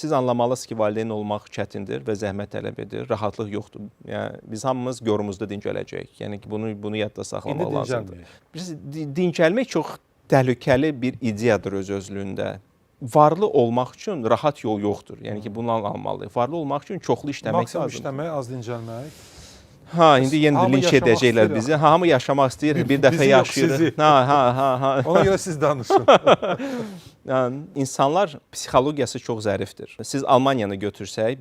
Siz anlamalısınız ki, valideyn olmaq çətindir və zəhmət tələb edir, rahatlıq yoxdur. Yəni biz hamımız yorumuzda dincələcəyik. Yəni ki, bunu yadda saxlamaq lazımdır. Biz dincəlmək çox təhlükəli bir ideyadır öz-özlüyündə. Varlı olmaq üçün rahat yol yoxdur. Yəni ki, bunu almalıyıq. Varlı olmaq üçün çoxlu işləmək lazımdır. Maksimum işləmək, az dincəlmək. İndi yenə linç edəcəklər bizi. Hamı yaşamaq istəyir, bir dəfə yaşayır. Ona görə siz danışın. İnsanlar psixologiyası çox zərifdir. Siz Almaniyanı götürsək,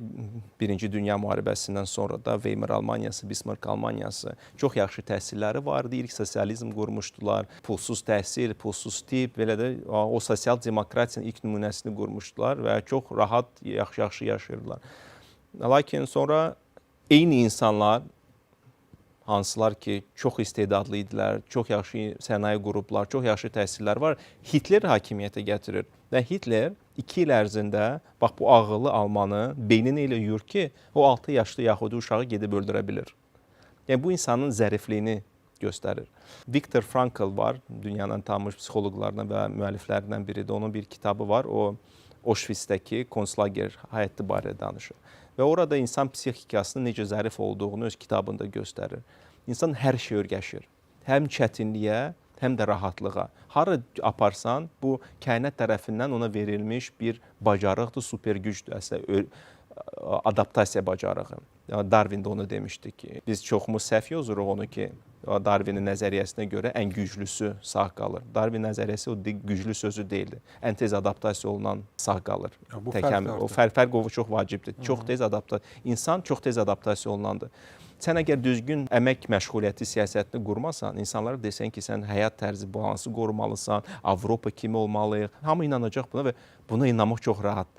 Birinci Dünya müharibəsindən sonra da Weimar Almaniyası, Bismarck Almaniyası çox yaxşı təhsilləri vardı. İlk sosializm qurmuşdular. Pulsuz təhsil, pulsuz tip, belə də o sosial demokratiyanın ilk nümunəsini qurmuşdular və çox rahat, yaxşı yaşayırdılar. Lakin sonra eyni insanlar, hansılar ki, çox istedadlı idilər, çox yaxşı sənaye qruplar, çox yaxşı təhsillər var, Hitler hakimiyyətə gətirir. Və Hitler 2 il ərzində, bax bu ağıllı Almanı beynini elə yuyur ki, o 6 yaşlı Yahudi uşağı gedib öldürə bilir. Yəni bu insanın zərifliyini göstərir. Viktor Frankl var, dünyanın tanınmış psixoloqlarından və müəlliflərindən biridir. Onun bir kitabı var, o Auschwitz'dəki konslager həyatı barədə danışır. Və orada insan psixikasının necə zərif olduğunu öz kitabında göstərir. İnsan hər şey öyrəşir. Həm çətinliyə, həm də rahatlığa. Hara aparsan, bu kainat tərəfindən ona verilmiş bir bacarıqdır, super gücdür, əslində adaptasiya bacarığı. Darwin də onu demişdi ki, biz çoxumuz səhv yozuruq onu ki, Darwinin nəzəriyyəsinə görə ən güclüsü sağ qalır. Darwin nəzəriyyəsi o güclü sözü deyildi. Ən tez adaptasiya olunan sağ qalır. O fərq çox vacibdir. Çox tez insan çox tez adaptasiya olunandır. Sən əgər düzgün əmək məşğuliyyəti siyasətini qurmasan, insanlara desən ki, sən həyat tərzi balansı qorumalısan, Avropa kimi olmalıyıq. Hamı inanacaq buna və buna inanmaq çox rahatdır.